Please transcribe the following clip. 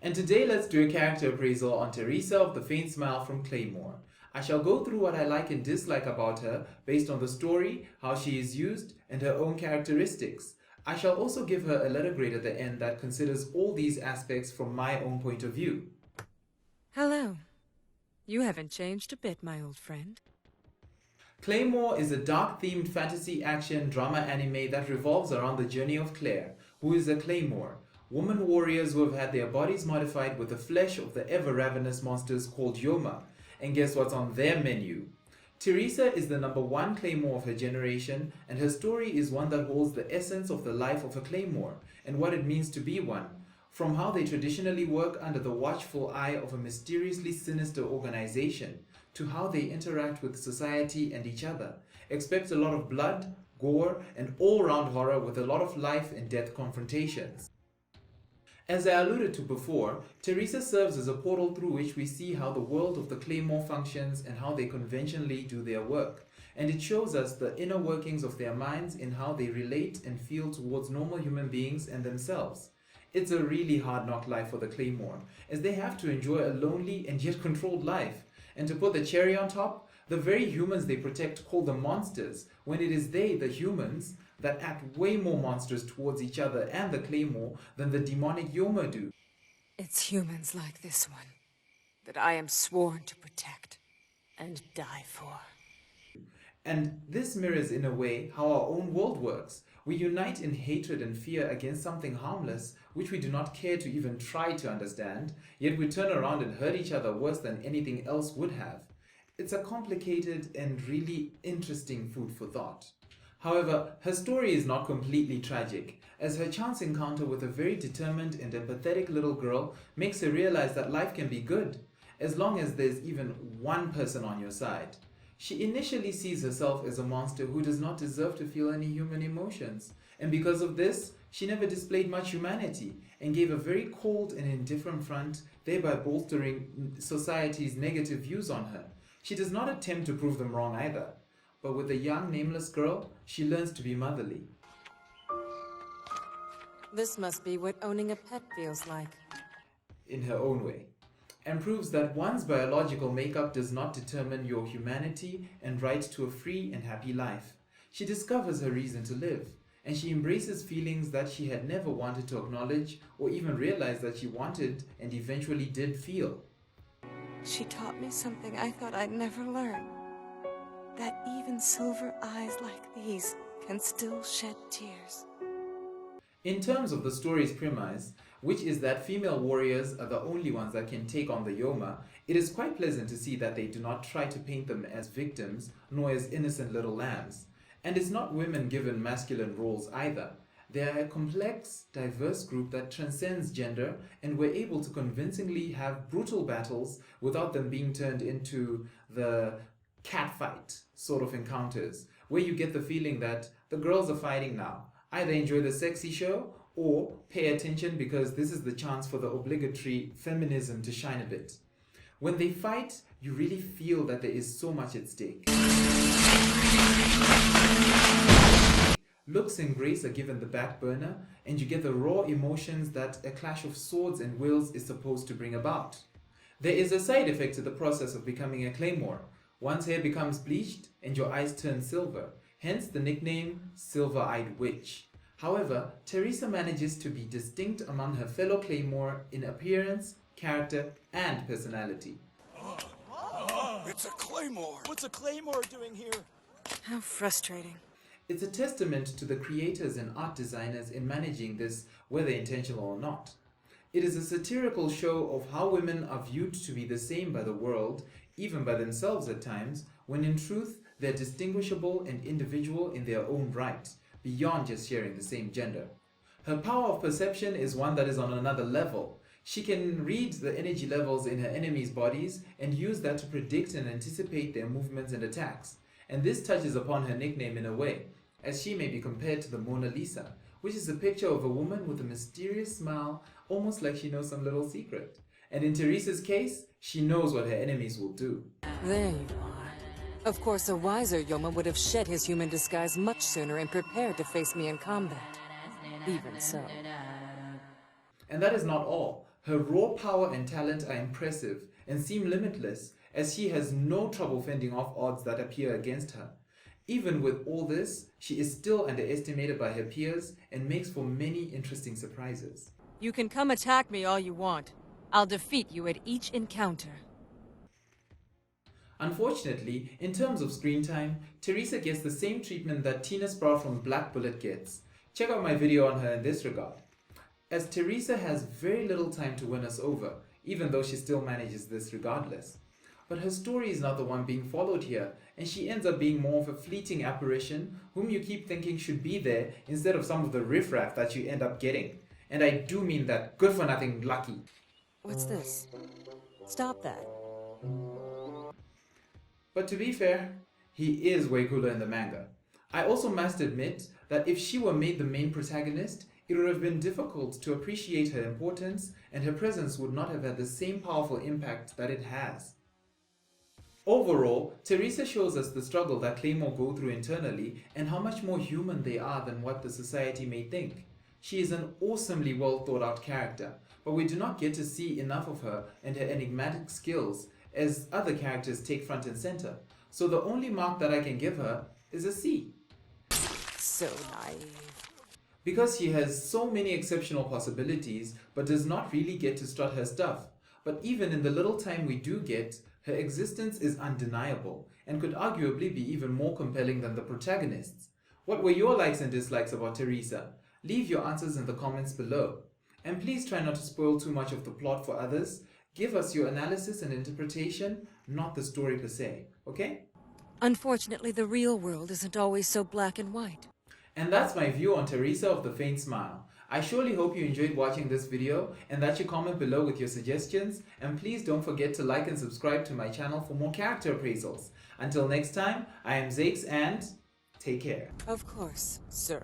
And today let's do a character appraisal on Teresa of the Faint Smile from Claymore. I shall go through what I like and dislike about her based on the story, how she is used, and her own characteristics. I shall also give her a letter grade at the end that considers all these aspects from my own point of view. Hello. You haven't changed a bit, my old friend. Claymore is a dark-themed fantasy action drama anime that revolves around the journey of Claire, who is a Claymore, woman warriors who have had their bodies modified with the flesh of the ever-ravenous monsters called Yoma. And guess what's on their menu? Teresa is the #1 Claymore of her generation, and her story is one that holds the essence of the life of a Claymore and what it means to be one, from how they traditionally work under the watchful eye of a mysteriously sinister organization, to how they interact with society and each other. Expect a lot of blood, gore, and all-round horror with a lot of life and death confrontations. As I alluded to before, Teresa serves as a portal through which we see how the world of the Claymore functions and how they conventionally do their work. And it shows us the inner workings of their minds in how they relate and feel towards normal human beings and themselves. It's a really hard knock life for the Claymore, as they have to enjoy a lonely and yet controlled life. And to put the cherry on top, the very humans they protect call them monsters, when it is they, the humans, that act way more monstrous towards each other and the Claymore than the demonic Yoma do. It's humans like this one that I am sworn to protect and die for. And this mirrors in a way how our own world works. We unite in hatred and fear against something harmless, which we do not care to even try to understand, yet we turn around and hurt each other worse than anything else would have. It's a complicated and really interesting food for thought. However, her story is not completely tragic, as her chance encounter with a very determined and empathetic little girl makes her realize that life can be good, as long as there's even one person on your side. She initially sees herself as a monster who does not deserve to feel any human emotions, and because of this, she never displayed much humanity and gave a very cold and indifferent front, thereby bolstering society's negative views on her. She does not attempt to prove them wrong either, but with a young, nameless girl, she learns to be motherly. This must be what owning a pet feels like. In her own way, and proves that one's biological makeup does not determine your humanity and right to a free and happy life. She discovers her reason to live, and she embraces feelings that she had never wanted to acknowledge or even realize that she wanted and eventually did feel. She taught me something I thought I'd never learn. That even silver eyes like these can still shed tears. In terms of the story's premise, which is that female warriors are the only ones that can take on the Yoma, it is quite pleasant to see that they do not try to paint them as victims, nor as innocent little lambs. And it's not women given masculine roles either. They are a complex, diverse group that transcends gender, and were able to convincingly have brutal battles without them being turned into the catfight sort of encounters, where you get the feeling that the girls are fighting now. Either enjoy the sexy show or pay attention because this is the chance for the obligatory feminism to shine a bit. When they fight, you really feel that there is so much at stake. Looks and grace are given the back burner, and you get the raw emotions that a clash of swords and wills is supposed to bring about. There is a side effect to the process of becoming a Claymore. One's hair becomes bleached and your eyes turn silver, hence the nickname Silver-Eyed Witch. However, Teresa manages to be distinct among her fellow Claymore in appearance, character, and personality. It's a Claymore! What's a Claymore doing here? How frustrating. It's a testament to the creators and art designers in managing this, whether intentional or not. It is a satirical show of how women are viewed to be the same by the world, even by themselves at times, when in truth they're distinguishable and individual in their own right, beyond just sharing the same gender. Her power of perception is one that is on another level. She can read the energy levels in her enemies' bodies and use that to predict and anticipate their movements and attacks. And this touches upon her nickname in a way, as she may be compared to the Mona Lisa, which is a picture of a woman with a mysterious smile, almost like she knows some little secret. And in Teresa's case, she knows what her enemies will do. There you are. Of course, a wiser Yoma would have shed his human disguise much sooner and prepared to face me in combat. Even so. And that is not all. Her raw power and talent are impressive and seem limitless, as she has no trouble fending off odds that appear against her. Even with all this, she is still underestimated by her peers and makes for many interesting surprises. You can come attack me all you want. I'll defeat you at each encounter. Unfortunately, in terms of screen time, Teresa gets the same treatment that Tina Sprout from Black Bullet gets. Check out my video on her in this regard. As Teresa has very little time to win us over, even though she still manages this regardless. But her story is not the one being followed here, and she ends up being more of a fleeting apparition whom you keep thinking should be there instead of some of the riffraff that you end up getting. And I do mean that good for nothing Lucky. What's this? Stop that. But to be fair, he is way cooler in the manga. I also must admit that if she were made the main protagonist, it would have been difficult to appreciate her importance, and her presence would not have had the same powerful impact that it has. Overall, Teresa shows us the struggle that Claymore go through internally and how much more human they are than what the society may think. She is an awesomely well thought out character, but we do not get to see enough of her and her enigmatic skills as other characters take front and center. So the only mark that I can give her is a C. So naive. Because she has so many exceptional possibilities but does not really get to strut her stuff. But even in the little time we do get, her existence is undeniable and could arguably be even more compelling than the protagonists. What were your likes and dislikes about Teresa? Leave your answers in the comments below. And please try not to spoil too much of the plot for others. Give us your analysis and interpretation, not the story per se, okay? Unfortunately, the real world isn't always so black and white. And that's my view on Teresa of the Faint Smile. I surely hope you enjoyed watching this video and that you comment below with your suggestions, and please don't forget to like and subscribe to my channel for more character appraisals. Until next time, I am Zakes and take care. Of course, sir.